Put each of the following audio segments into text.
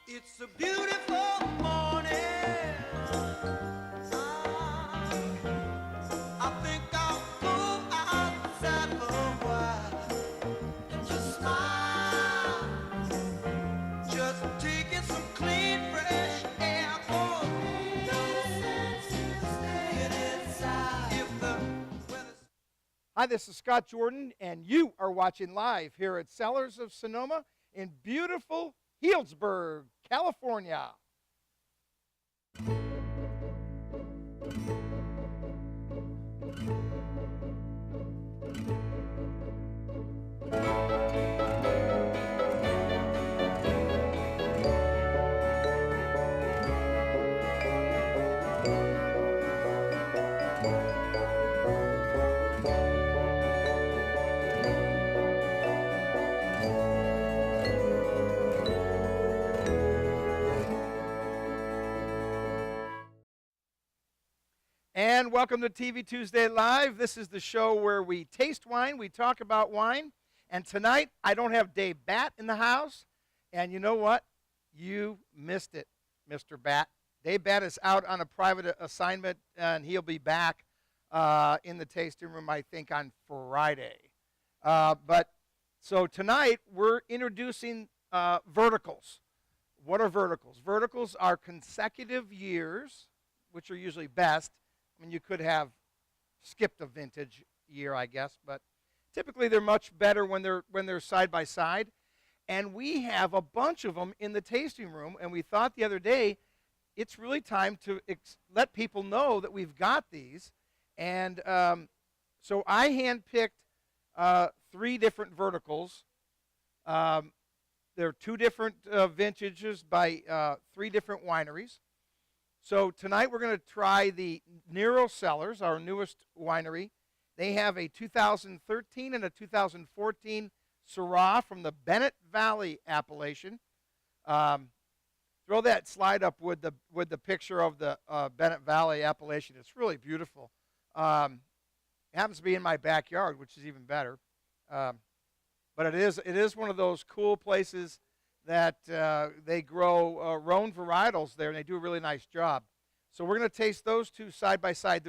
It's a beautiful morning. I think I'll go outside for a while and just smile. Just taking some clean, fresh air. Oh, no sense in staying inside if the weather's... Hi, this is Scott Jordan, and you are watching live here at Cellars of Sonoma in beautiful Healdsburg, California. And welcome to TV Tuesday Live. This is the show where we taste wine, we talk about wine. And tonight, I don't have Dave Batt in the house. And you know what? You missed it, Mr. Batt. Dave Batt is out on a private assignment, and he'll be back in the tasting room, I think, on Friday. So tonight, we're introducing verticals. What are verticals? Verticals are consecutive years, which are usually best. I mean, you could have skipped a vintage year, I guess, but typically they're much better when they're side by side. And we have a bunch of them in the tasting room, and we thought the other day it's really time to let people know that we've got these. And so I handpicked 3 different verticals. There are 2 different vintages by 3 different wineries. So tonight we're going to try the Nero Cellars, our newest winery. They have a 2013 and a 2014 Syrah from the Bennett Valley appellation. Throw that slide up with the picture of the Bennett Valley appellation. It's really beautiful. It happens to be in my backyard, which is even better. But it is one of those cool places that they grow Rhone varietals there, and they do a really nice job. So we're going to taste those 2 side by side.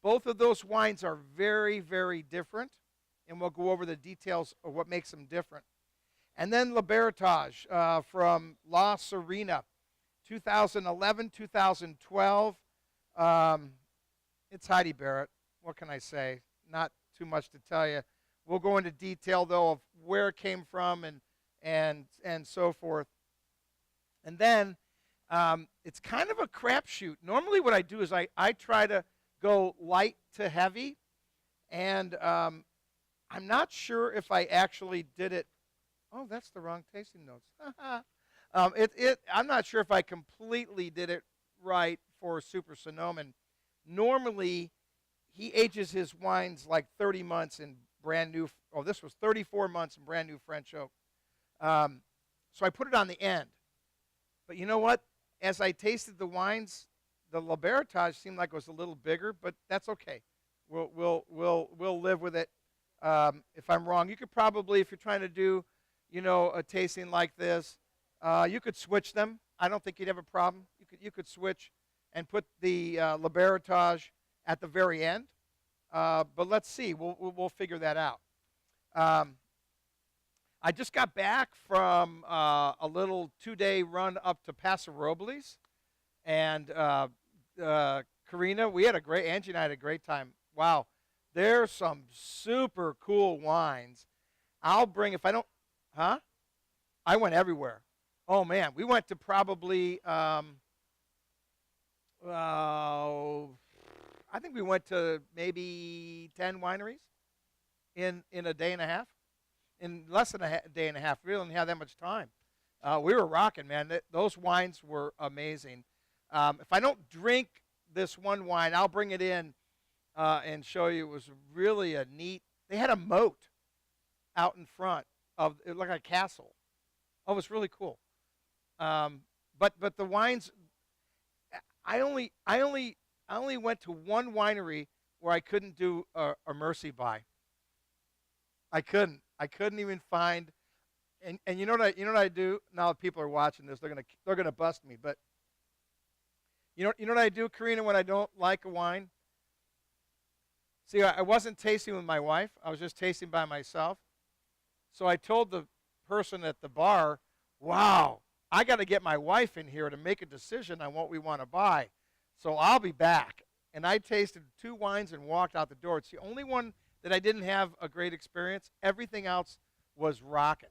Both of those wines are very, very different, and we'll go over the details of what makes them different. And then Barrettage from La Sirena, 2011, 2012. It's Heidi Barrett. What can I say? Not too much to tell you. We'll go into detail, though, of where it came from and so forth. And then it's kind of a crapshoot. Normally what I do is I try to go light to heavy, and I'm not sure if I actually did it. Oh, that's the wrong tasting notes. I'm not sure if I completely did it right for Super Sonoman. Normally, he ages his wines like 30 months in brand new. Oh, this was 34 months in brand new French oak. So I put it on the end. But you know what? As I tasted the wines, the Barrettage seemed like it was a little bigger, but that's okay. We'll live with it. If I'm wrong, you could probably, if you're trying to do, a tasting like this, you could switch them. I don't think you'd have a problem. You could switch and put the Barrettage at the very end. But let's see. We'll figure that out. I just got back from a little 2-day run up to Paso Robles, and Karina, Angie and I had a great time. Wow, there's some super cool wines. I'll bring, if I don't, I went everywhere. Oh man, we went to probably, I think we went to maybe 10 wineries in a day and a half. In less than a day and a half. We didn't have that much time. We were rocking, man. Those wines were amazing. If I don't drink this one wine, I'll bring it in and show you. It was really a neat. They had a moat out in front of it, like a castle. Oh, it was really cool. But the wines, I only went to one winery where I couldn't do a Mercy buy. I couldn't even find And you know what I do? Now that people are watching this, they're gonna bust me. But you know what I do, Karina, when I don't like a wine? See, I wasn't tasting with my wife. I was just tasting by myself. So I told the person at the bar, "Wow, I got to get my wife in here to make a decision on what we want to buy. So I'll be back." And I tasted 2 wines and walked out the door. It's the only one that I didn't have a great experience. Everything else was rocking.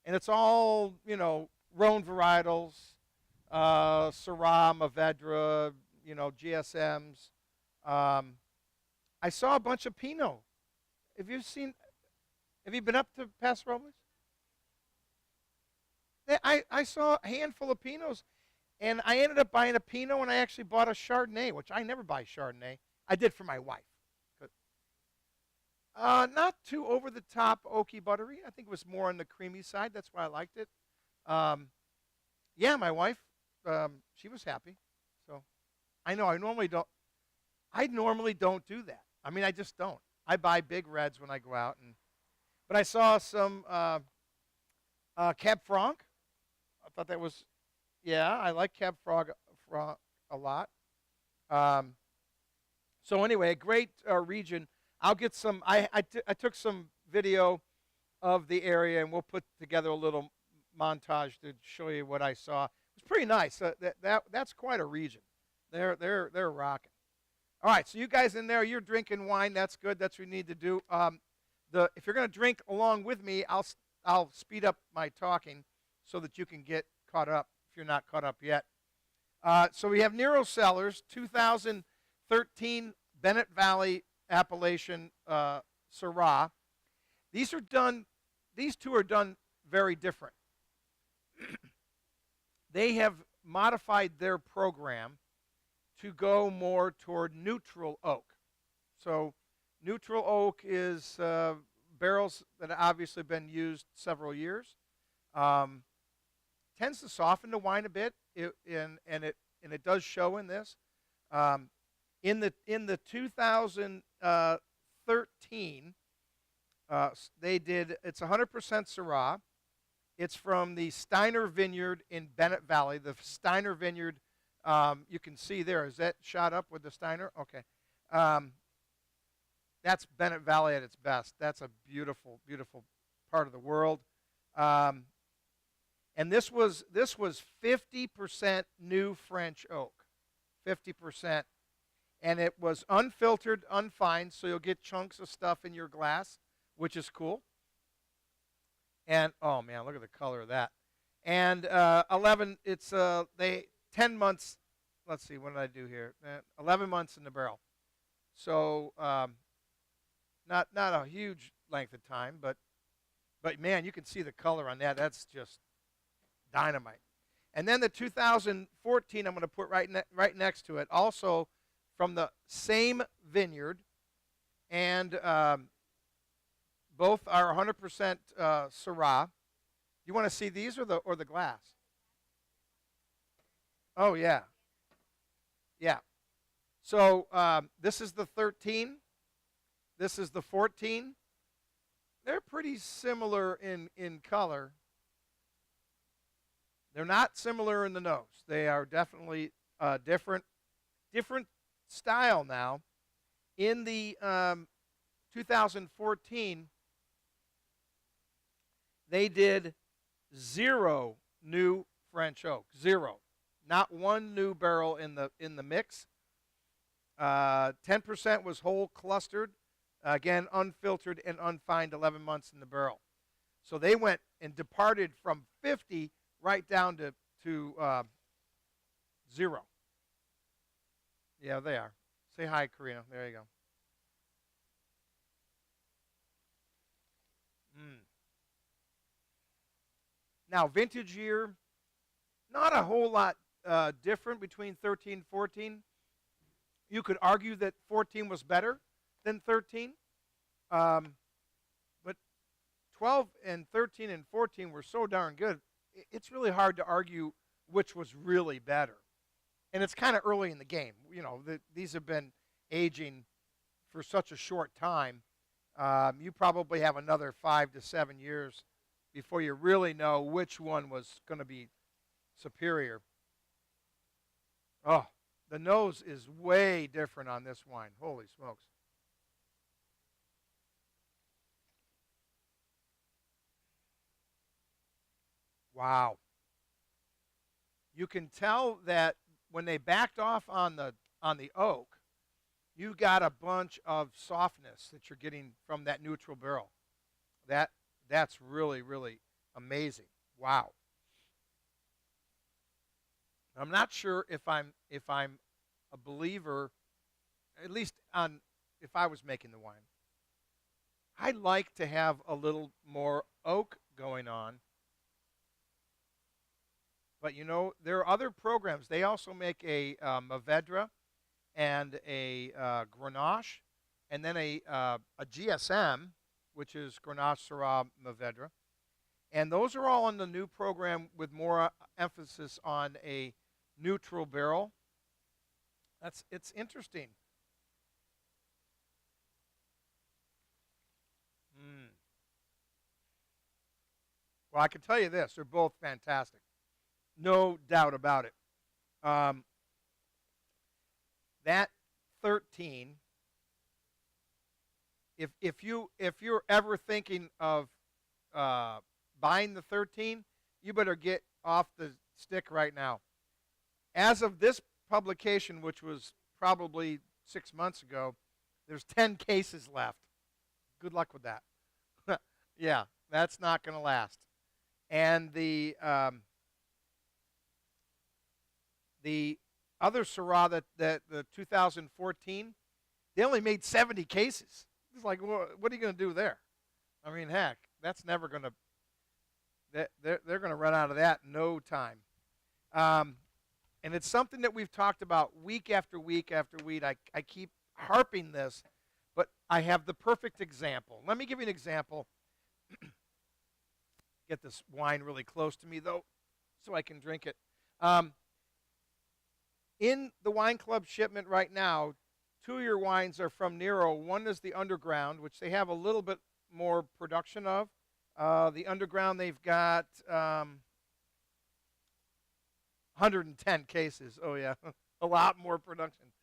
And it's all, Rhone varietals, Syrah, Mourvedre, GSMs. I saw a bunch of Pinot. Have you been up to Paso Robles? I saw a handful of Pinots, and I ended up buying a Pinot, and I actually bought a Chardonnay, which I never buy Chardonnay. I did for my wife. Not too over-the-top oaky buttery. I think it was more on the creamy side. That's why I liked it. Yeah, my wife, she was happy. So I know I normally don't do that. I mean, I just don't. I buy big reds when I go out, but I saw some Cab Franc. I thought that was, I like Cab Franc a lot. So anyway, a great region. I'll get some. I took some video of the area, and we'll put together a little montage to show you what I saw. It's pretty nice. That's quite a region. They're rocking. All right, so you guys in there, you're drinking wine. That's good. That's what we need to do. If you're going to drink along with me, I'll speed up my talking so that you can get caught up if you're not caught up yet. So we have Nero Cellars, 2013 Bennett Valley Appellation Syrah. These two are done very different. They have modified their program to go more toward neutral oak. So neutral oak is barrels that have obviously been used several years. Tends to soften the wine a bit, and it does show in this. In the 2013, they did. It's 100% Syrah. It's from the Steiner Vineyard in Bennett Valley. The Steiner Vineyard, you can see there. Is that shot up with the Steiner? Okay. That's Bennett Valley at its best. That's a beautiful, beautiful part of the world. And this was 50% new French oak, 50%. And it was unfiltered, unfined, so you'll get chunks of stuff in your glass, which is cool. And, oh, man, look at the color of that. And 10 months, let's see, what did I do here? 11 months in the barrel. So not a huge length of time, but man, you can see the color on that. That's just dynamite. And then the 2014, I'm going to put right next to it, also from the same vineyard, and both are 100% Syrah. You want to see these or the glass? Oh yeah, yeah. So this is the 13. This is the 14. They're pretty similar in color. They're not similar in the nose. They are definitely different style now. In the 2014, they did 0 new French oak. 0. Not one new barrel in the mix. 10% was whole clustered. Again, unfiltered and unfined, 11 months in the barrel. So they went and departed from 50 right down to 0. Yeah, they are. Say hi, Karina. There you go. Now, vintage year, not a whole lot different between 13 and 14. You could argue that 14 was better than 13. But 12 and 13 and 14 were so darn good, it's really hard to argue which was really better. And it's kind of early in the game. These have been aging for such a short time. You probably have another 5 to 7 years before you really know which one was going to be superior. Oh, the nose is way different on this wine. Holy smokes. Wow. You can tell that when they backed off on the oak, you got a bunch of softness that you're getting from that neutral barrel. That's really, really amazing. Wow. I'm not sure if I'm a believer, at least on if I was making the wine. I'd like to have a little more oak going on. But you know, there are other programs. They also make a Mourvedre and a Grenache, and then a GSM, which is Grenache, Syrah, Mourvedre. And those are all on the new program with more emphasis on a neutral barrel. It's interesting. Mm. Well, I can tell you this: they're both fantastic, no doubt about it. Um, that 13. If you're ever thinking of buying the 13, you better get off the stick right now. As of this publication, which was probably 6 months ago, there's 10 cases left. Good luck with that. Yeah, that's not going to last. And the other Syrah, that the 2014, they only made 70 cases. It's like, well, what are you going to do there? I mean, heck, that's never going to. They're going to run out of that in no time. And it's something that we've talked about week after week after week. I keep harping this, but I have the perfect example. Let me give you an example. Get this wine really close to me, though, so I can drink it. In the wine club shipment right now, 2 of your wines are from Nero. One is the Underground, which they have a little bit more production of. The Underground, they've got 110 cases. Oh, yeah, a lot more production.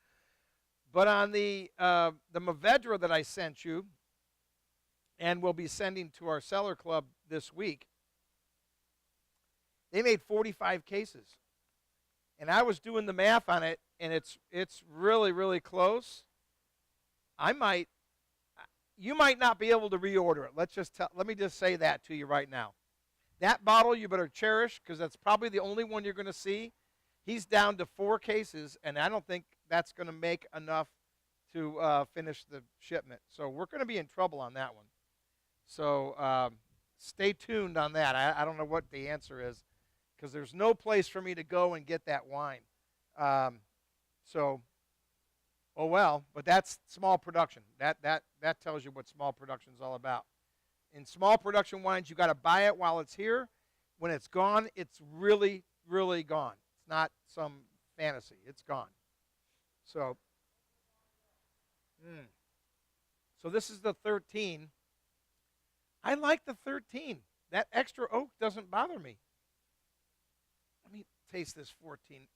But on the Mourvedre that I sent you, and we'll be sending to our cellar club this week, they made 45 cases. And I was doing the math on it, and it's really, really close. You might not be able to reorder it. Let me just say that to you right now. That bottle you better cherish, because that's probably the only one you're going to see. He's down to 4 cases, and I don't think that's going to make enough to finish the shipment. So we're going to be in trouble on that one. So stay tuned on that. I don't know what the answer is, because there's no place for me to go and get that wine. Oh well, but that's small production. That tells you what small production is all about. In small production wines, you got to buy it while it's here. When it's gone, it's really, really gone. It's not some fantasy. It's gone. So this is the 13. I like the 13. That extra oak doesn't bother me. Let me taste this 14.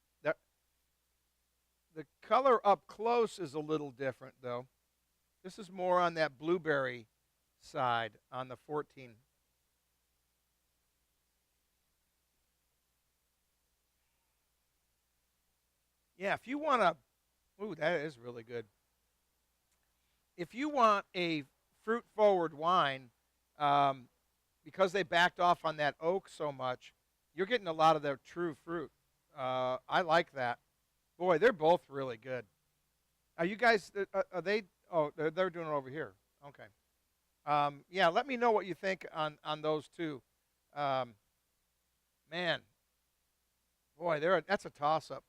The color up close is a little different, though. This is more on that blueberry side on the 14. Yeah, if you want that is really good. If you want a fruit-forward wine, because they backed off on that oak so much, you're getting a lot of their true fruit. I like that. Boy, they're both really good. Are you guys, are they, oh, they're doing it over here. Okay. Yeah, let me know what you think on those two. Man, boy, that's a toss-up.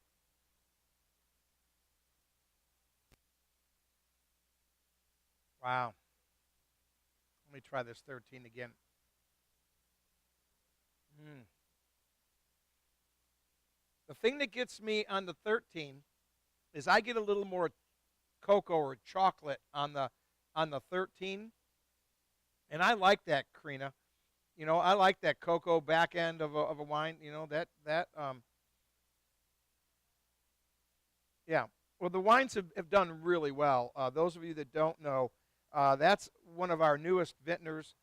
Wow. Let me try this 13 again. The thing that gets me on the 13 is I get a little more cocoa or chocolate on the 13, and I like that, Karina. You know, I like that cocoa back end of a wine. You know, yeah. Well, the wines have done really well. Those of you that don't know, that's one of our newest vintners.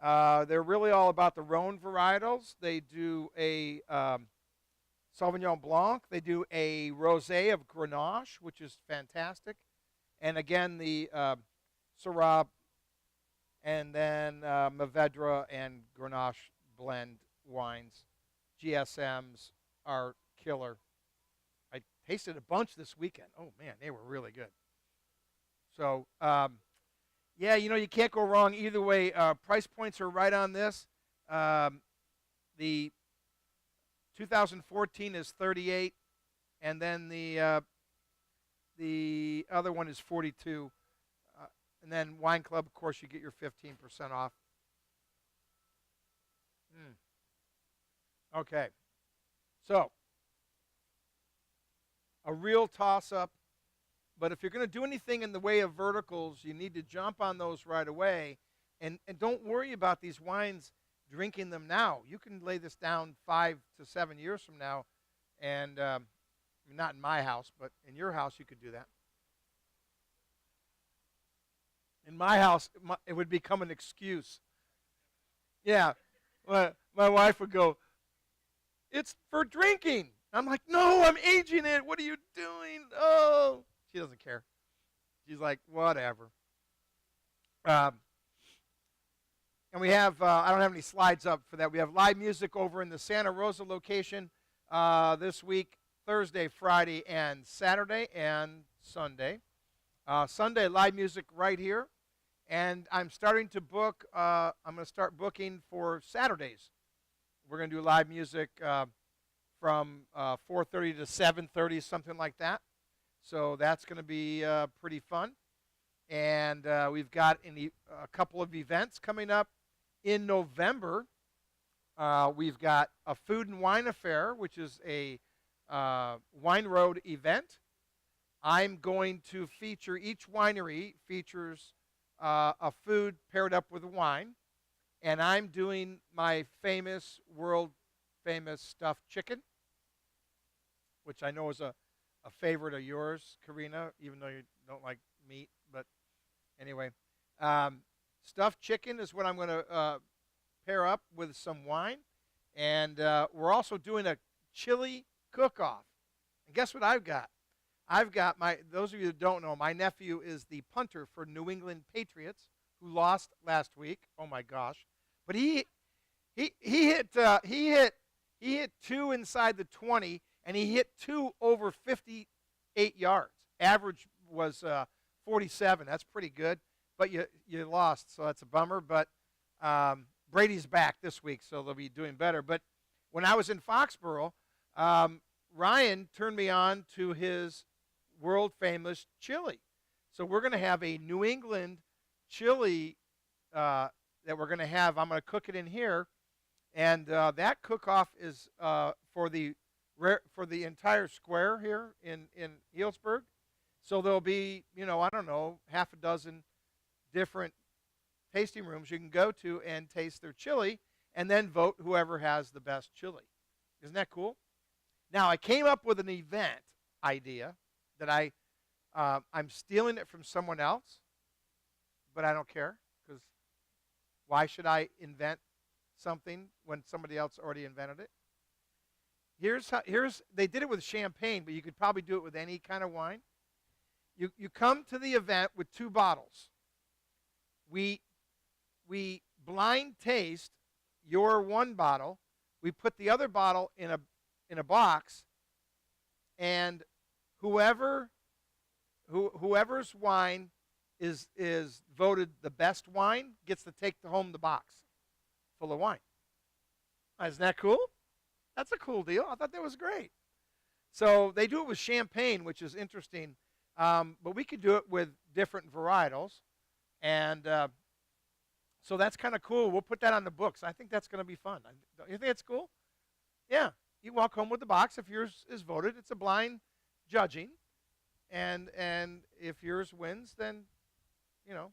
They're really all about the Rhone varietals. They do a Sauvignon Blanc. They do a Rosé of Grenache, which is fantastic. And again, the Syrah, and then Mourvedre and Grenache blend wines. GSMs are killer. I tasted a bunch this weekend. Oh, man, they were really good. So, yeah, you know, you can't go wrong either way. Price points are right on this. The 2014 is 38, and then the other one is 42. And then Wine Club, of course, you get your 15% off. Okay. So, a real toss-up. But if you're going to do anything in the way of verticals, you need to jump on those right away. And don't worry about these wines drinking them now. You can lay this down 5 to 7 years from now. And not in my house, but in your house, you could do that. In my house, it would become an excuse. Yeah. My wife would go, "It's for drinking." I'm like, "No, I'm aging it. What are you doing?" Oh. She doesn't care. She's like, whatever. And we have, I don't have any slides up for that. We have live music over in the Santa Rosa location this week, Thursday, Friday, and Saturday, and Sunday. Sunday, live music right here. And I'm starting to book, I'm going to start booking for Saturdays. We're going to do live music from 4:30 to 7:30, something like that. So that's going to be pretty fun. And we've got a couple of events coming up in November. We've got a food and wine affair, which is a wine road event. I'm going to feature, each winery features a food paired up with a wine. And I'm doing my famous, world-famous stuffed chicken, which I know is a favorite of yours, Karina, even though you don't like meat. But anyway, stuffed chicken is what I'm going to pair up with some wine. And we're also doing a chili cook-off. And guess what I've got? I've got those of you that don't know, my nephew is the punter for New England Patriots, who lost last week. Oh, my gosh. But he hit 2 inside the 20, and he hit 2 over 58 yards. Average was 47. That's pretty good. But you lost, so that's a bummer. But Brady's back this week, so they'll be doing better. But when I was in Foxborough, Ryan turned me on to his world-famous chili. So we're going to have a New England chili that we're going to have. I'm going to cook it in here. And that cook-off is for the entire square here in Healdsburg. So there'll be, I don't know, half a dozen different tasting rooms you can go to and taste their chili, and then vote whoever has the best chili. Isn't that cool? Now, I came up with an event idea that I'm stealing it from someone else, but I don't care, because why should I invent something when somebody else already invented it? They did it with champagne, but you could probably do it with any kind of wine. You come to the event with 2 bottles. We blind taste your one bottle. We put the other bottle in a box, and whoever's wine is voted the best wine gets to take home the box full of wine. Isn't that cool? That's a cool deal. I thought that was great. So they do it with champagne, which is interesting. But we could do it with different varietals. And so that's kind of cool. We'll put that on the books. I think that's going to be fun. Don't you think it's cool? Yeah. You walk home with the box. If yours is voted, it's a blind judging. And if yours wins, then, you know.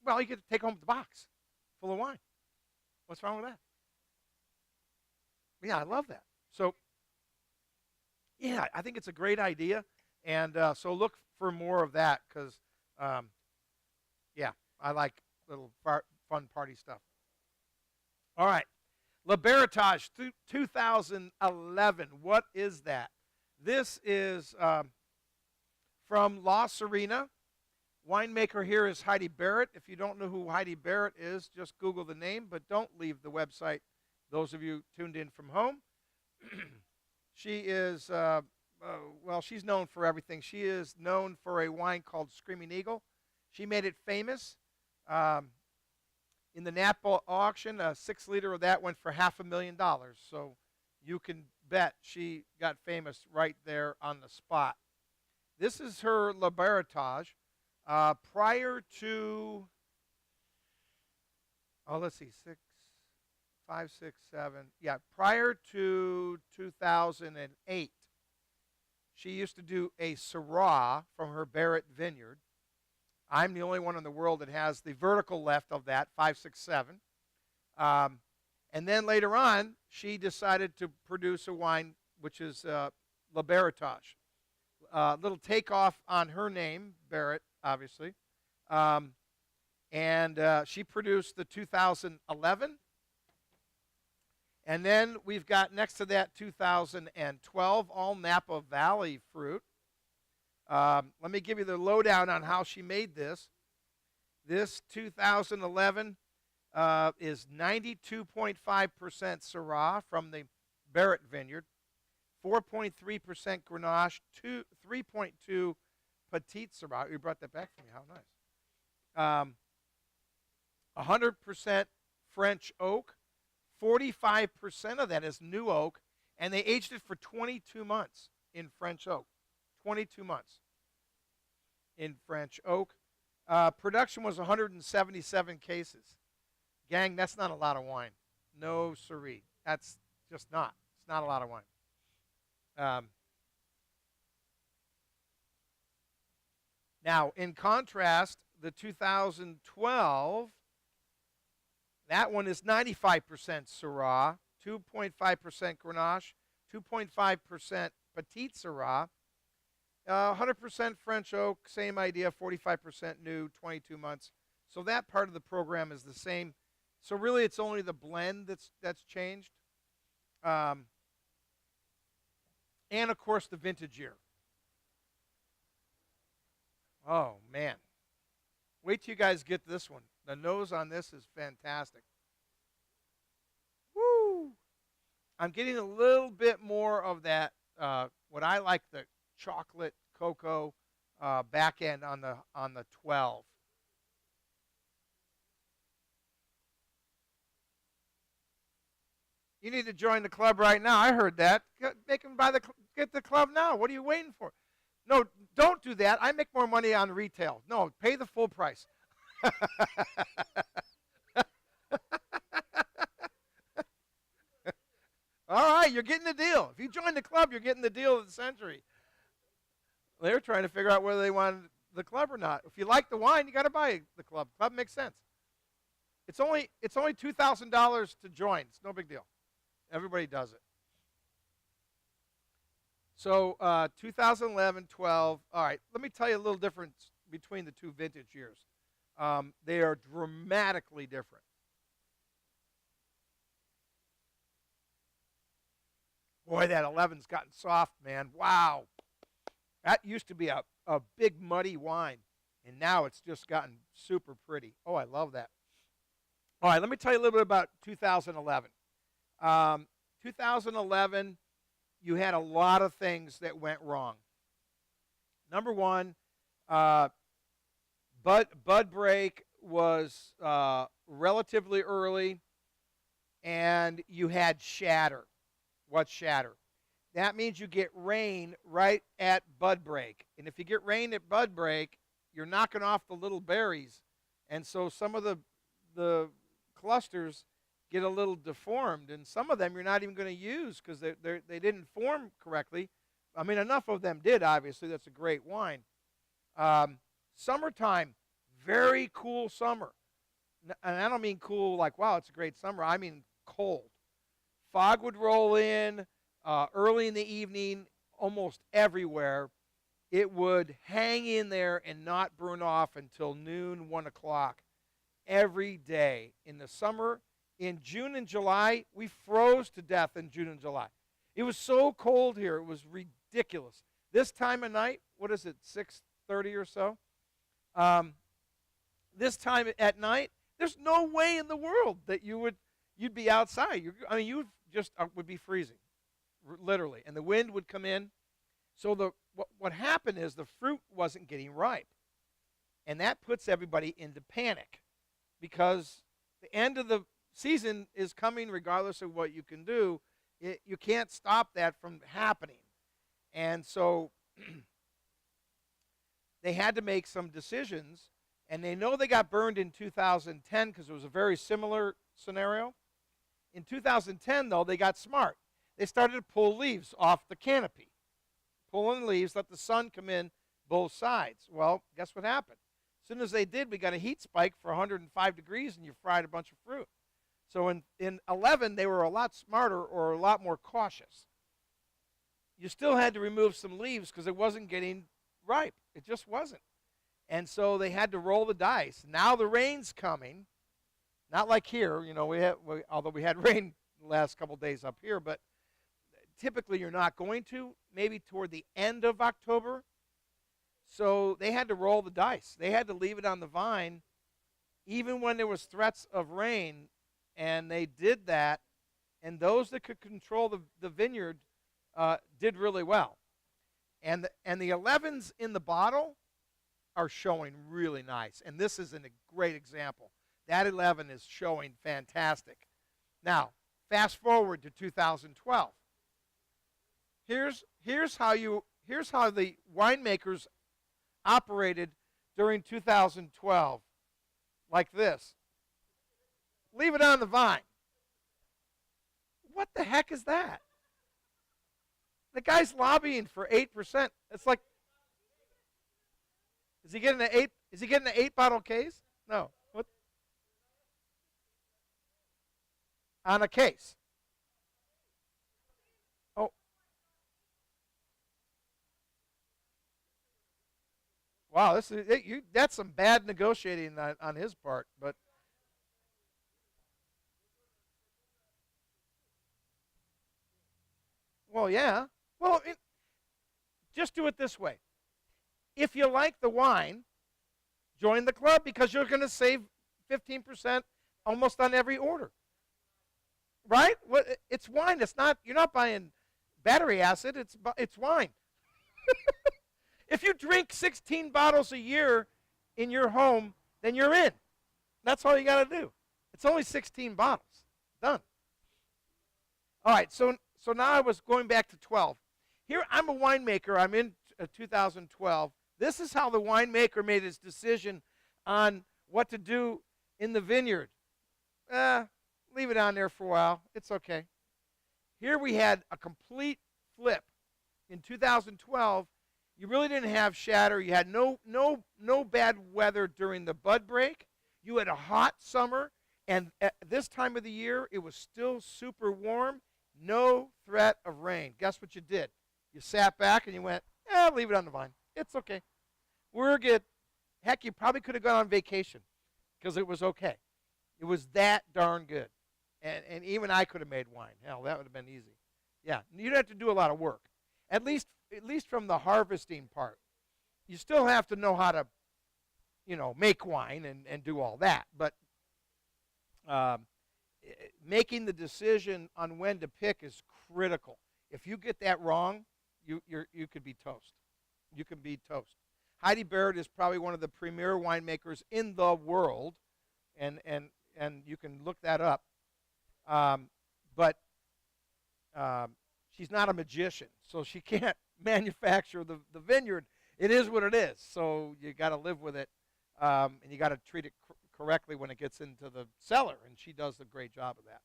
Well, you get to take home the box full of wine. What's wrong with that? Yeah, I love that. So, yeah, I think it's a great idea. And so look for more of that because, yeah, I like little fun party stuff. All right. La Barrettage 2011. What is that? This is from La Sirena. Winemaker here is Heidi Barrett. If you don't know who Heidi Barrett is, just Google the name, but don't leave the website, those of you tuned in from home. She is, well, she's known for everything. She is known for a wine called Screaming Eagle. She made it famous. In the Napa auction, a 6-liter of that went for $500,000. So you can bet she got famous right there on the spot. This is her La Barrettage. Prior to, let's see, 5, 6, 7. Yeah, prior to 2008, she used to do a Syrah from her Barrett Vineyard. I'm the only one in the world that has the vertical left of that, 5, 6, 7. And then later on, she decided to produce a wine, which is La Barrettage. Little takeoff on her name, Barrett, obviously. And she produced the 2011. And then we've got next to that 2012, all Napa Valley fruit. Let me give you the lowdown on how she made this. This 2011 is 92.5% Syrah from the Barrett Vineyard, 4.3% Grenache, 3.2 Petite Syrah. You brought that back for me. How nice. 100% French oak. 45% of that is new oak, and they aged it for 22 months in French oak. 22 months in French oak. Production was 177 cases. Gang, that's not a lot of wine. No siree. That's just not. It's not a lot of wine. Now, in contrast, the 2012, that one is 95% Syrah, 2.5% Grenache, 2.5% Petite Syrah, 100% French oak, same idea, 45% new, 22 months. So that part of the program is the same. So really, it's only the blend that's changed. And, of course, the vintage year. Oh, man. Wait till you guys get this one. The nose on this is fantastic. Woo! I'm getting a little bit more of that, what I like, the chocolate cocoa back end on the 12. You need to join the club right now. I heard that. Make them get the club now. What are you waiting for? No, don't do that. I make more money on retail. No, pay the full price. All right, you're getting the deal. If you join the club, you're getting the deal of the century. They're trying to figure out whether they want the club or not. If you like the wine, you got to buy the club. Club makes sense. It's only $2,000 to join. It's no big deal. Everybody does it. So 2011, 12. All right, let me tell you a little difference between the two vintage years. They are dramatically different. Boy, that 11's gotten soft, man. Wow. That used to be a big, muddy wine, and now it's just gotten super pretty. Oh, I love that. All right, let me tell you a little bit about 2011. 2011, you had a lot of things that went wrong. Number one, bud break was relatively early, and you had shatter. What's shatter? That means you get rain right at bud break. And if you get rain at bud break, you're knocking off the little berries. And so some of the clusters get a little deformed. And some of them you're not even going to use because they didn't form correctly. I mean, enough of them did, obviously. That's a great wine. Summertime, Very cool summer. And I don't mean cool like, wow, it's a great summer. I mean cold. Fog would roll in early in the evening almost everywhere. It would hang in there and not burn off until noon, 1 o'clock every day. In the summer, in June and July, we froze to death in June and July. It was so cold here. It was ridiculous. This time of night, what is it, 6:30 or so? This time at night, there's no way in the world that you'd be outside. You just would be freezing, literally, and the wind would come in. So what happened is the fruit wasn't getting ripe, and that puts everybody into panic because the end of the season is coming regardless of what you can do. You can't stop that from happening. And so they had to make some decisions, and they know they got burned in 2010 because it was a very similar scenario. In 2010, though, they got smart. They started to pull leaves off the canopy. Pulling leaves, let the sun come in both sides. Well, guess what happened? As soon as they did, we got a heat spike for 105 degrees, and you fried a bunch of fruit. So in 11, they were a lot smarter or a lot more cautious. You still had to remove some leaves because it wasn't getting ripe. It just wasn't. And so they had to roll the dice. Now the rain's coming. Not like here, although we had rain the last couple days up here, but typically you're not going to, maybe toward the end of October. So they had to roll the dice. They had to leave it on the vine even when there was threats of rain, and they did that, and those that could control the vineyard did really well. And the 11s in the bottle are showing really nice, and this is a great example. That 11 is showing fantastic. Now, fast forward to 2012. Here's how the winemakers operated during 2012. Like this. Leave it on the vine. What the heck is that? The guy's lobbying for 8%. It's like, is he getting an 8-bottle case? No. What? On a case. Oh. Wow, that's some bad negotiating on his part, but well, yeah. Well, just do it this way. If you like the wine, join the club because you're going to save 15% almost on every order. Right? It's wine. You're not buying battery acid. It's wine. If you drink 16 bottles a year in your home, then you're in. That's all you got to do. It's only 16 bottles. Done. All right, so now I was going back to 12. Here, I'm a winemaker. I'm in 2012. This is how the winemaker made his decision on what to do in the vineyard. Leave it on there for a while. It's okay. Here we had a complete flip. In 2012, you really didn't have shatter. You had no bad weather during the bud break. You had a hot summer, and at this time of the year, it was still super warm. No threat of rain. Guess what you did? You sat back and you went, leave it on the vine. It's okay. We're good. Heck, you probably could have gone on vacation because it was okay. It was that darn good. And even I could have made wine. Hell, that would have been easy. Yeah, you don't have to do a lot of work. At least from the harvesting part. You still have to know how to, make wine and do all that. But making the decision on when to pick is critical. If you get that wrong, you could be toast. You can be toast. Heidi Barrett is probably one of the premier winemakers in the world, and you can look that up. But she's not a magician, so she can't manufacture the vineyard. It is what it is, so you got to live with it, and you got to treat it correctly when it gets into the cellar, and she does a great job of that.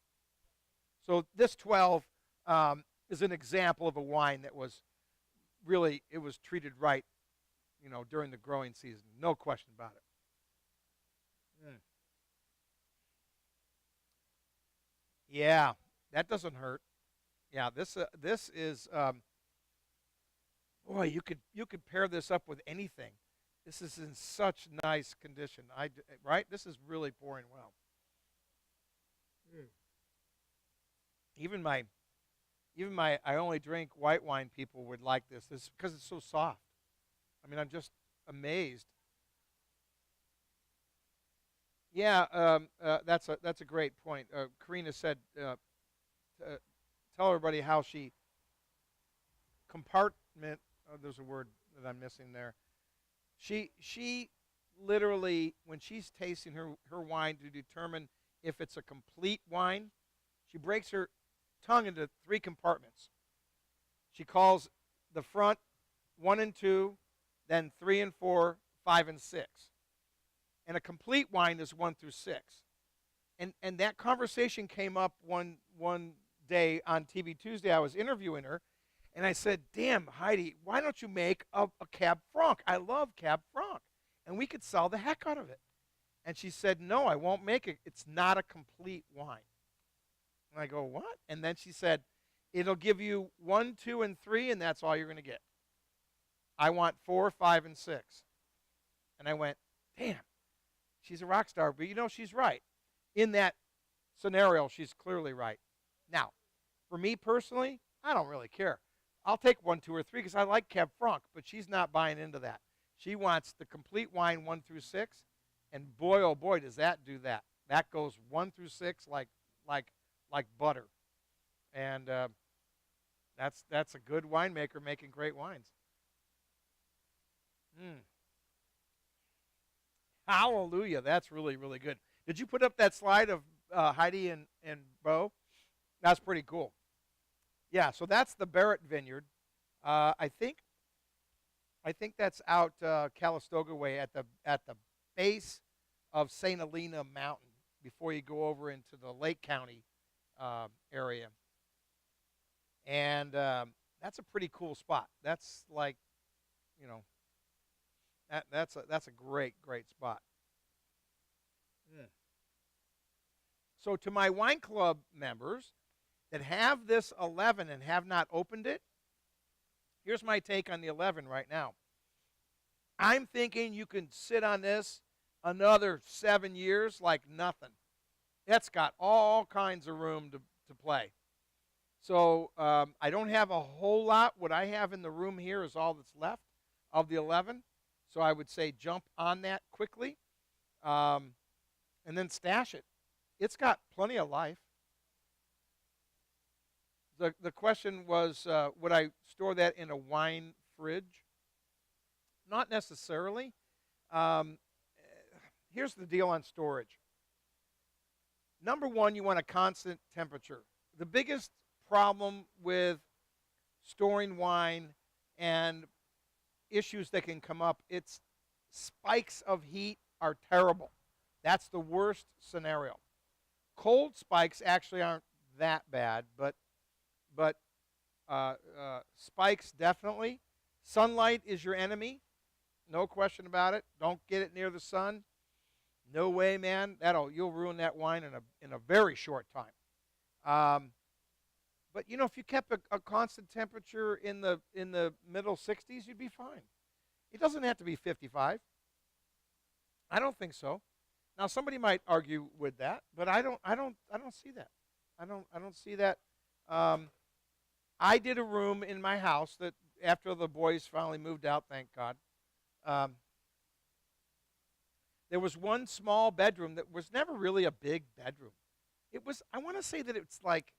So this 12 is an example of a wine that was really, it was treated right, during the growing season. No question about it. Mm. Yeah, that doesn't hurt. Yeah, this is boy. You could pair this up with anything. This is in such nice condition. Right. This is really pouring well. Mm. Even my I only drink white wine people would like this. This because it's so soft. I mean, I'm just amazed. Yeah, that's a great point. Karina said, uh, tell everybody how she compartment. Oh, there's a word that I'm missing there. She literally, when she's tasting her wine to determine if it's a complete wine, she breaks her tongue into three compartments. She calls the front 1 and 2, then 3 and 4, 5 and 6. And a complete wine is 1 through 6. And that conversation came up one day on TV Tuesday. I was interviewing her, and I said, "Damn, Heidi, why don't you make a Cab Franc? I love Cab Franc, and we could sell the heck out of it." And she said, "No, I won't make it. It's not a complete wine." And I go, "What?" And then she said, "It'll give you 1, 2, and 3, and that's all you're going to get. I want 4, 5 and 6." And I went, "Damn, she's a rock star." But she's right. In that scenario, she's clearly right. Now, for me personally, I don't really care. I'll take 1, 2, or 3 because I like Cab Franc, but she's not buying into that. She wants the complete wine 1 through 6, and boy, oh boy, does that do that. That goes 1 through 6 like butter, and that's a good winemaker making great wines. Mm. Hallelujah, that's really really good. Did you put up that slide of Heidi and Bo? That's pretty cool. Yeah, so that's the Barrett Vineyard. I think that's out Calistoga way at the base of St. Helena Mountain before you go over into the Lake County area, and that's a pretty cool spot. That's like, you know, that's a great spot. Mm. So to my wine club members that have this 11 and have not opened it, here's my take on the 11 right now. I'm thinking you can sit on this another 7 years like nothing. It's got all kinds of room to play. So I don't have a whole lot. What I have in the room here is all that's left of the 11. So I would say jump on that quickly, and then stash it. It's got plenty of life. The question was, would I store that in a wine fridge? Not necessarily. Um, Here's the deal on storage. Number one, you want a constant temperature. The biggest problem with storing wine and issues that can come up, it's spikes of heat are terrible. That's the worst scenario. Cold spikes actually aren't that bad, but spikes definitely. Sunlight is your enemy, no question about it. Don't get it near the sun. No way, man. You'll ruin that wine in a very short time. But if you kept a constant temperature in the middle 60s, you'd be fine. It doesn't have to be 55. I don't think so. Now somebody might argue with that, but I don't see that. I don't see that. I did a room in my house that after the boys finally moved out, thank God. There was one small bedroom that was never really a big bedroom. I want to say that it's like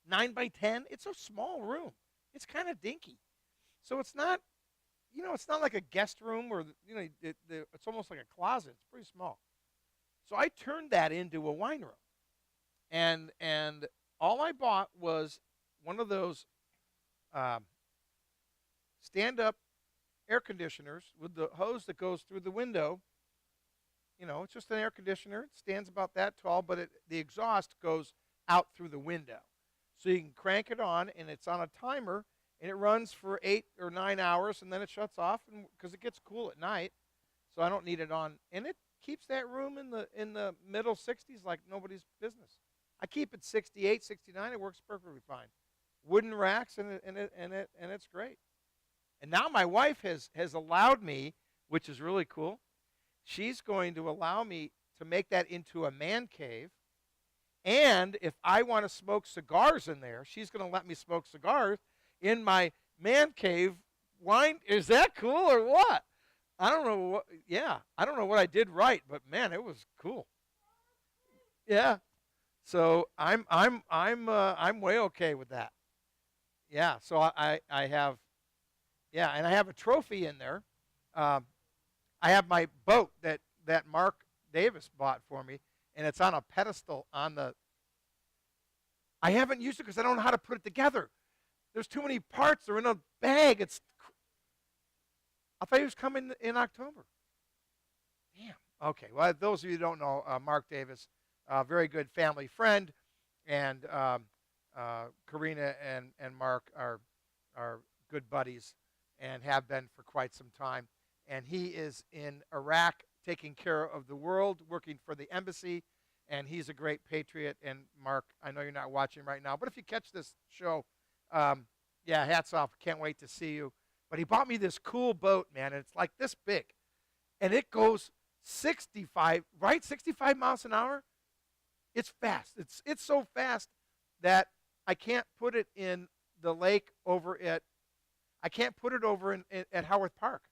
9 by 10. It's a small room. It's kind of dinky. So it's not like a guest room where, it's almost like a closet. It's pretty small. So I turned that into a wine room. And all I bought was one of those stand-up air conditioners with the hose that goes through the window. It's just an air conditioner. It stands about that tall, but the exhaust goes out through the window. So you can crank it on, and it's on a timer, and it runs for 8 or 9 hours, and then it shuts off because it gets cool at night. So I don't need it on. And it keeps that room in the middle 60s like nobody's business. I keep it 68, 69. It works perfectly fine. Wooden racks, and it's great. And now my wife has allowed me, which is really cool. She's going to allow me to make that into a man cave. And if I want to smoke cigars in there, she's going to let me smoke cigars in my man cave wine. Is that cool or what? I don't know what. Yeah, I don't know what I did right, but man, it was cool. Yeah. So I'm way okay with that. Yeah. So I have, yeah, and I have a trophy in there. I have my boat that Mark Davis bought for me, and it's on a pedestal on the. I haven't used it because I don't know how to put it together. There's too many parts. They're in a bag. I thought he was coming in October. Damn. Okay. Well, those of you who don't know, Mark Davis, very good family friend, and Karina and Mark are good buddies and have been for quite some time. And he is in Iraq taking care of the world, working for the embassy, and he's a great patriot. And Mark, I know you're not watching right now, but if you catch this show, yeah, hats off. Can't wait to see you. But he bought me this cool boat, man, and it's like this big. And it goes 65 miles an hour? It's fast. It's so fast that I can't put it in the lake over I can't put it over at Howard Park.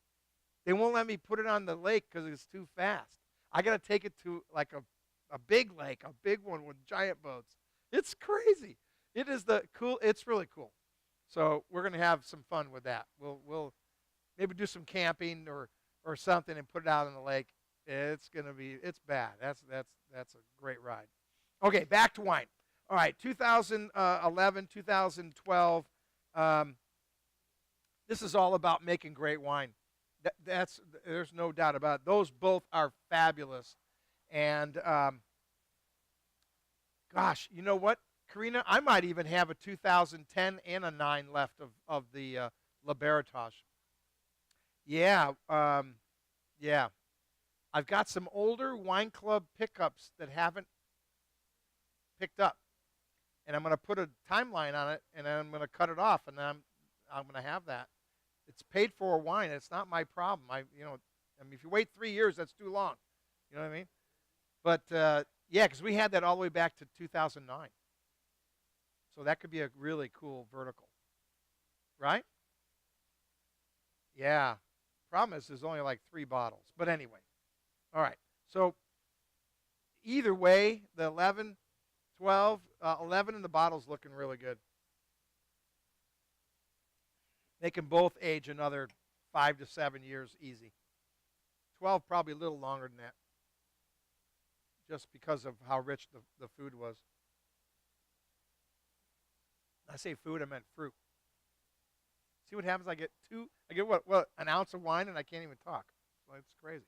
They won't let me put it on the lake because it's too fast. I got to take it to like a big lake, a big one with giant boats. It's crazy. It's really cool. So we're going to have some fun with that. We'll maybe do some camping or something and put it out on the lake. It's bad. That's a great ride. Okay, back to wine. All right, 2011, 2012. This is all about making great wine. There's no doubt about it. Those both are fabulous. And gosh, you know what, Karina? I might even have a 2010 and a 9 left of the La Barrettage. Yeah, yeah. I've got some older wine club pickups that haven't picked up, and I'm going to put a timeline on it, and then I'm going to cut it off, and then I'm going to have that. It's paid for wine. It's not my problem. If you wait 3 years, that's too long. You know what I mean? But yeah, because we had that all the way back to 2009. So that could be a really cool vertical, right? Yeah. Problem is, there's only like 3 bottles. But anyway, all right. So either way, the 11, 12, 11 in the bottle's looking really good. They can both age another 5 to 7 years easy. 12 probably a little longer than that, just because of how rich the food was. I say food, I meant fruit. See what happens? I get an ounce of wine and I can't even talk. So it's crazy.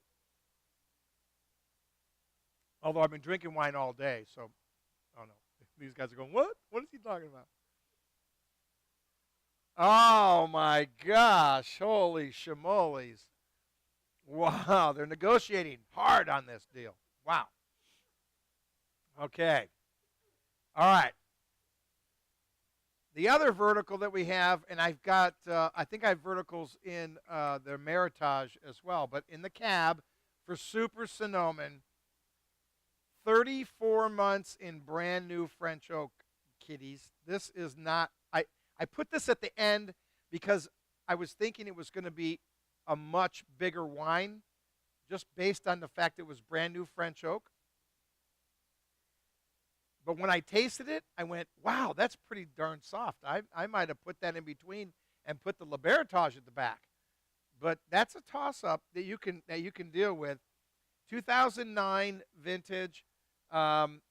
Although I've been drinking wine all day, so I don't know. These guys are going, what? What is he talking about? Oh my gosh, holy shamoles. Wow, they're negotiating hard on this deal. Wow. Okay. All right. The other vertical that we have, and I've got, I think I have verticals in the Barrettage as well, but in the cab for Super Sonoman, 34 months in brand new French oak, kiddies. This is not, I put this at the end because I was thinking it was going to be a much bigger wine, just based on the fact it was brand new French oak. But when I tasted it, I went, wow, that's pretty darn soft. I might have put that in between and put the La Barrettage at the back. But that's a toss-up that you can deal with. 2009 vintage.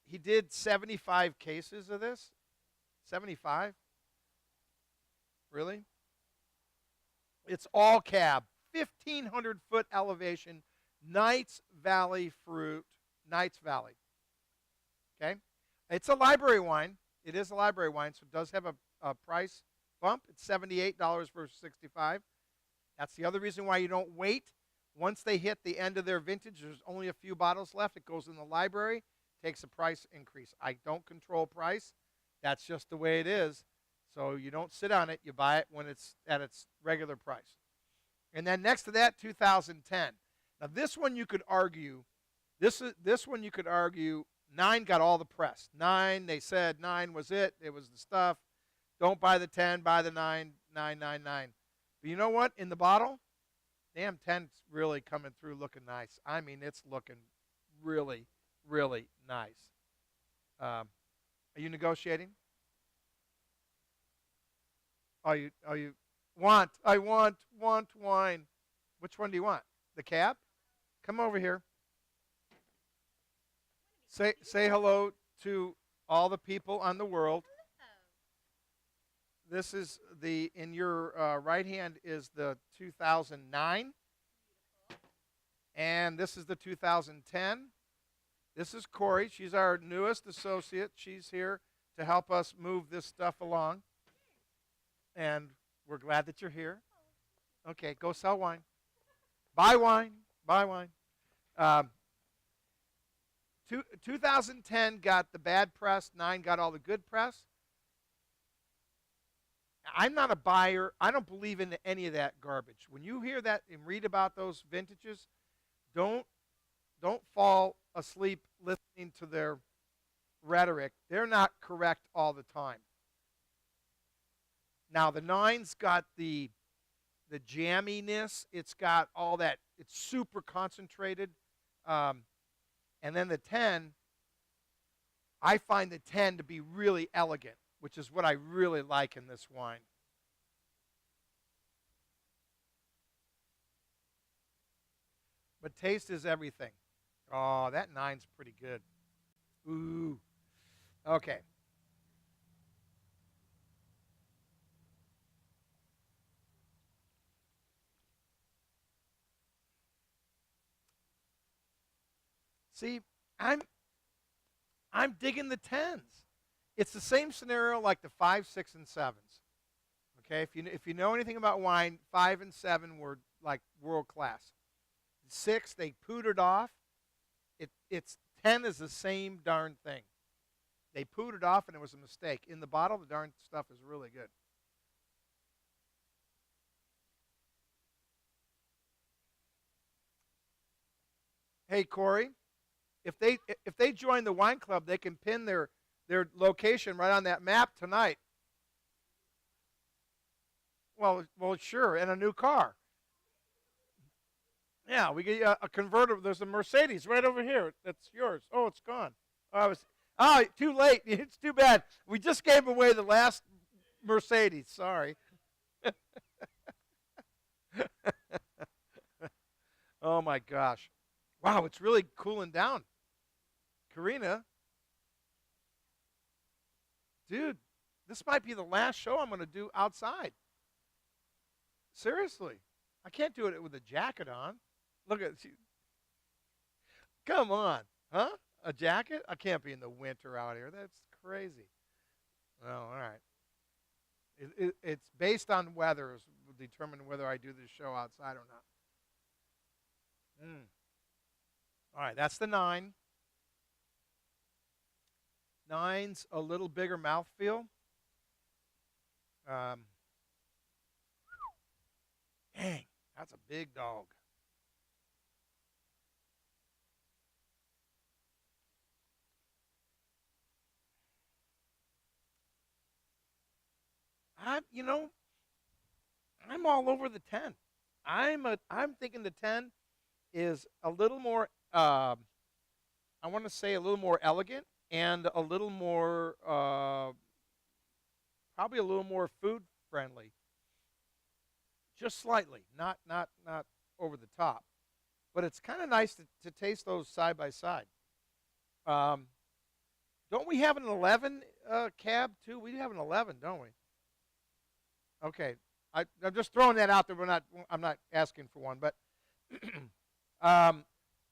He did 75 cases of this. 75? Really? It's all cab. 1,500-foot elevation. Knights Valley fruit. Knights Valley. Okay? It's a library wine. It is a library wine, so it does have a price bump. It's $78 versus $65. That's the other reason why you don't wait Once they hit the end of their vintage, there's only a few bottles left. It goes in the library, takes a price increase. I don't control price. That's just the way it is. So you don't sit on it. You buy it when it's at its regular price. And then next to that, 2010. Now this one you could argue, this one you could argue, 9 got all the press. 9, they said 9 was it. It was the stuff. Don't buy the 10, buy the 9, 999. But you know what? In the bottle, damn, 10's really coming through looking nice. I mean, it's looking really, really nice. Are you negotiating? I want wine. Which one do you want? The cab? Come over here. Say hello to all the people on the world. This is in your right hand is the 2009. And this is the 2010. This is Corey. She's our newest associate. She's here to help us move this stuff along. And we're glad that you're here. Okay, go sell wine. Buy wine. Buy wine. 2010 got the bad press. 9 got all the good press. I'm not a buyer. I don't believe in any of that garbage. When you hear that and read about those vintages, don't fall asleep listening to their rhetoric. They're not correct all the time. Now, the 9's got the jamminess. It's got all that. It's super concentrated. And then the 10, I find the 10 to be really elegant, which is what I really like in this wine. But taste is everything. Oh, that 9's pretty good. Ooh. Okay. See, I'm digging the 10s. It's the same scenario like the 5, 6, and 7s. Okay, if you know anything about wine, 5 and 7 were like world class. 6, they pootered off. It's 10 is the same darn thing. They pootered off, and it was a mistake. In the bottle, the darn stuff is really good. Hey, Corey, if they join the wine club, they can pin their location right on that map tonight. Well, sure, and a new car. Yeah, we get a convertible. There's a Mercedes right over here. That's yours. Oh, it's gone. Too late. It's too bad. We just gave away the last Mercedes. Sorry. Oh my gosh. Wow, it's really cooling down. Karina, dude, this might be the last show I'm going to do outside. Seriously. I can't do it with a jacket on. Look at you. Come on. Huh? A jacket? I can't be in the winter out here. That's crazy. Oh, all right. It's based on weather will determine whether I do this show outside or not. All right, that's the 9. 9's a little bigger mouthfeel. Dang, that's a big dog. I'm all over the 10. I'm thinking the 10 is a little more. I want to say a little more elegant and a little more, probably a little more food friendly. Just slightly, not over the top, but it's kind of nice to taste those side by side. Don't we have an 11 cab too? We have an 11, don't we? Okay, I'm just throwing that out there. I'm not asking for one, but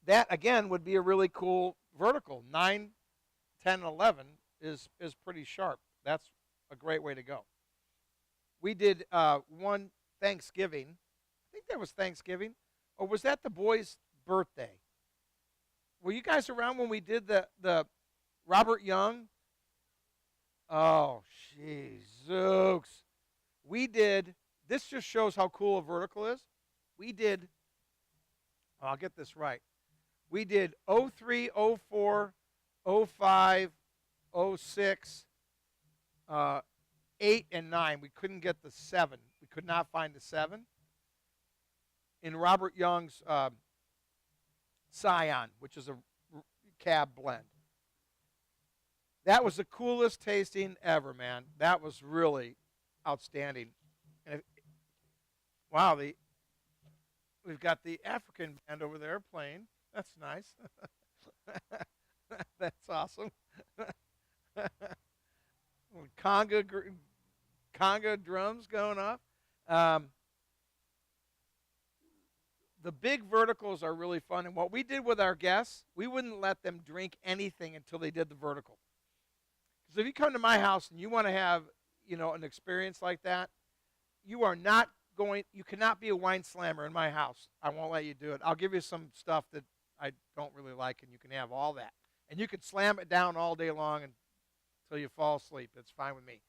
that again would be a really cool vertical. 9, 10, and 11 is pretty sharp. That's a great way to go. We did one Thanksgiving. I think that was Thanksgiving. or was that the boy's birthday? Were you guys around when we did the Robert Young? Oh, jeez, we did. This just shows how cool a vertical is. We did. I'll get this right. We did 03, 04, 05, 06, 8, and 9. We couldn't get the 7. We could not find the 7. In Robert Young's Scion, which is a cab blend. That was the coolest tasting ever, man. That was really outstanding. And wow, we've got the African band over there playing. That's nice. That's awesome. Conga drums going off. The big verticals are really fun. And what we did with our guests, we wouldn't let them drink anything until they did the vertical. Because if you come to my house and you want to have, an experience like that, you cannot be a wine slammer in my house. I won't let you do it. I'll give you some stuff that I don't really like, and you can have all that. And you can slam it down all day long until you fall asleep. It's fine with me.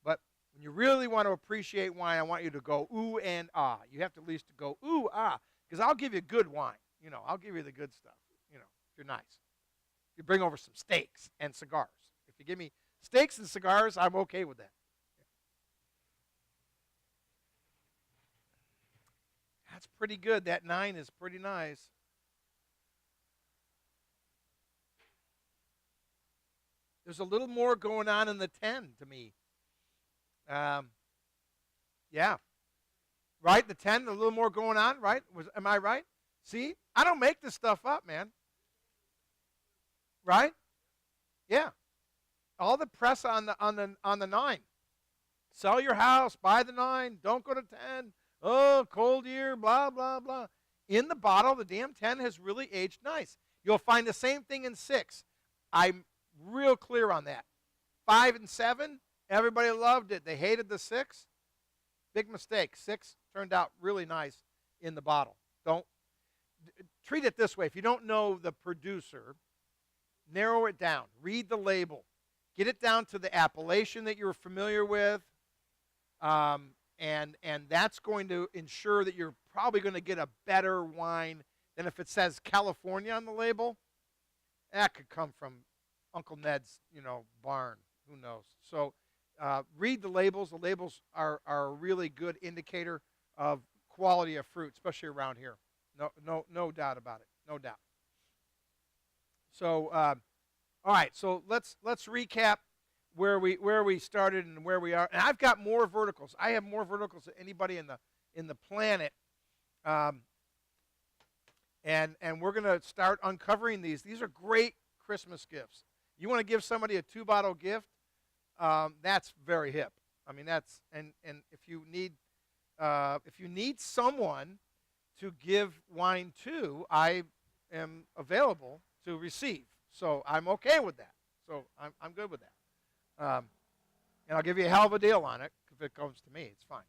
But when you really want to appreciate wine, I want you to go ooh and ah. You have to at least go ooh, ah. Because I'll give you good wine. I'll give you the good stuff, if you're nice. You bring over some steaks and cigars. If you give me steaks and cigars, I'm okay with that. That's pretty good. That 9 is pretty nice. There's a little more going on in the 10 to me. Yeah. Right? The 10, a little more going on, right? Am I right? See? I don't make this stuff up, man. Right? Yeah. All the press on the 9. Sell your house, buy the 9, don't go to 10. Oh, cold year, blah, blah, blah. In the bottle, the damn 10 has really aged nice. You'll find the same thing in 6. I'm real clear on that. 5 and 7, everybody loved it. They hated the 6. Big mistake. 6 turned out really nice in the bottle. Don't treat it this way. If you don't know the producer, narrow it down. Read the label. Get it down to the appellation that you're familiar with, and that's going to ensure that you're probably going to get a better wine than if it says California on the label. That could come from Uncle Ned's, barn. Who knows? So read the labels. The labels are a really good indicator of quality of fruit, especially around here. No doubt about it. No doubt. So, all right. So let's recap where we started and where we are. And I've got more verticals. I have more verticals than anybody in the planet. And we're going to start uncovering these. These are great Christmas gifts. You want to give somebody a 2-bottle gift? That's very hip. I mean, that's and if you need someone to give wine to, I am available to receive. So I'm okay with that. So I'm good with that. And I'll give you a hell of a deal on it if it comes to me. It's fine.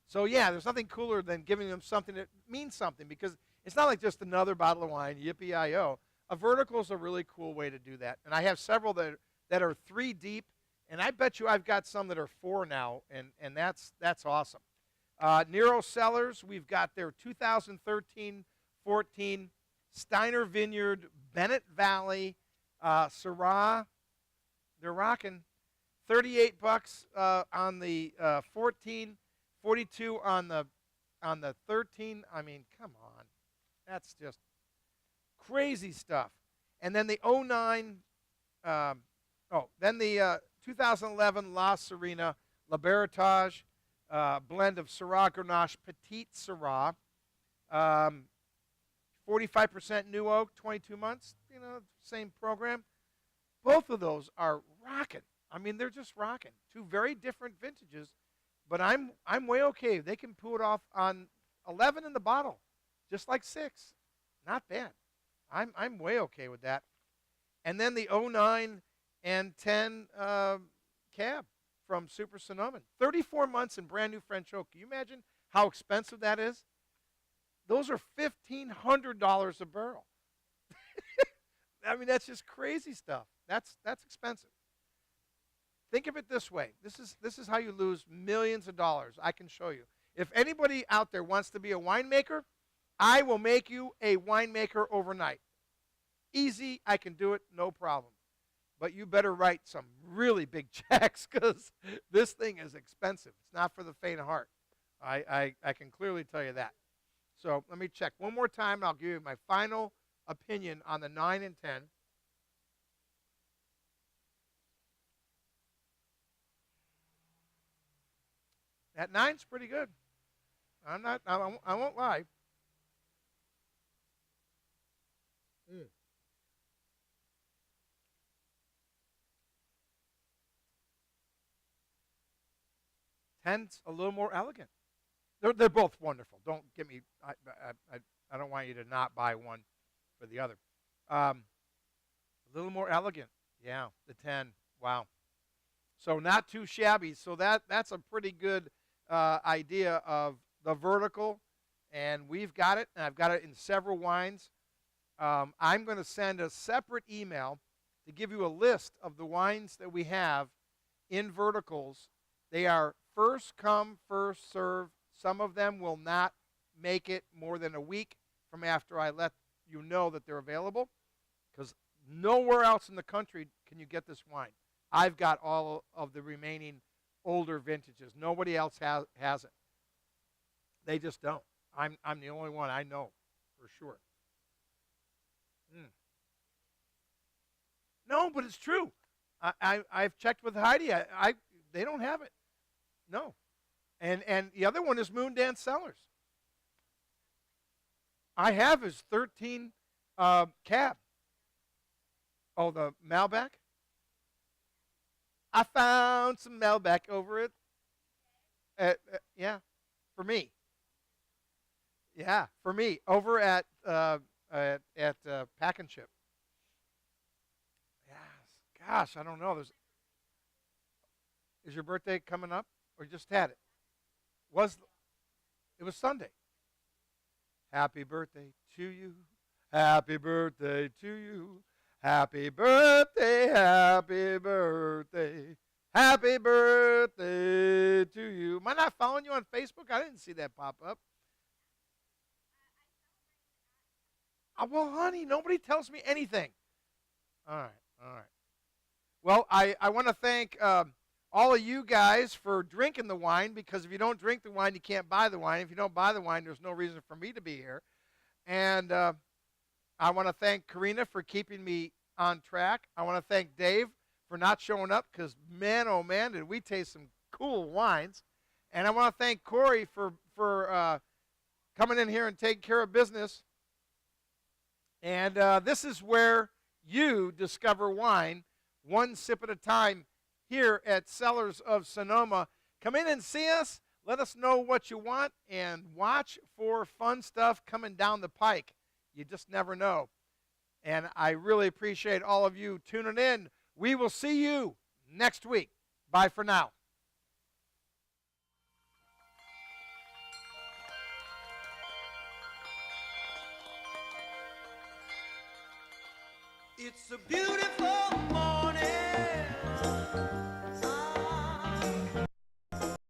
So yeah, there's nothing cooler than giving them something that means something, because it's not like just another bottle of wine. Yippee-i-yo. A vertical is a really cool way to do that. And I have several that are 3 deep. And I bet you I've got some that are 4 now, and that's awesome. Nero Cellars, we've got their 2013-14 Steiner Vineyard, Bennett Valley, Syrah. They're rocking. $38 on the 14, $42 on the 13. I mean, come on, that's just crazy stuff. And then the 09. Then the 2011 La Sirena, La Barrettage, blend of Syrah Grenache, Petite Syrah, 45% new oak, 22 months, same program. Both of those are rocking. I mean, they're just rocking. 2 very different vintages, but I'm way okay. They can pull it off on 11 in the bottle, just like 6. Not bad. I'm way okay with that. And then the 09 and 10 cab from Super Sonoman. 34 months in brand new French oak. Can you imagine how expensive that is? Those are $1,500 a barrel. I mean, that's just crazy stuff. That's expensive. Think of it this way. This is how you lose millions of dollars. I can show you. If anybody out there wants to be a winemaker, I will make you a winemaker overnight. Easy, I can do it, no problem. But you better write some really big checks because this thing is expensive. It's not for the faint of heart. I can clearly tell you that. So let me check one more time, and I'll give you my final opinion on the 9 and 10. That 9's pretty good. I won't lie. 10's a little more elegant. They're both wonderful. Don't get me. I don't want you to not buy one for the other. A little more elegant. Yeah, the 10. Wow. So not too shabby. So that's a pretty good idea of the vertical, and we've got it. And I've got it in several wines. I'm going to send a separate email to give you a list of the wines that we have in verticals. They are first come, first serve. Some of them will not make it more than a week from after I let you know that they're available, because nowhere else in the country can you get this wine. I've got all of the remaining older vintages. Nobody else has it. They just don't. I'm the only one I know for sure. No, but it's true. I've checked with Heidi. They don't have it. No. And the other one is Moon Dance Cellars. I have his 13 cab. Oh, the Malbec? I found some Malbec over it. Yeah, for me. Yeah, for me. Over at Pack and Ship. Yes. Gosh, I don't know. Is your birthday coming up? Or you just had it? It was Sunday. Happy birthday to you. Happy birthday to you. Happy birthday, happy birthday. Happy birthday to you. Am I not following you on Facebook? I didn't see that pop up. Well, honey, nobody tells me anything. All right. Well, I want to thank all of you guys for drinking the wine, because if you don't drink the wine, you can't buy the wine. If you don't buy the wine, there's no reason for me to be here. And I want to thank Karina for keeping me on track. I want to thank Dave for not showing up, because, man, oh, man, did we taste some cool wines. And I want to thank Corey for coming in here and taking care of business. And this is where you discover wine, one sip at a time, here at Cellars of Sonoma. Come in and see us. Let us know what you want, and watch for fun stuff coming down the pike. You just never know. And I really appreciate all of you tuning in. We will see you next week. Bye for now. It's a beautiful morning.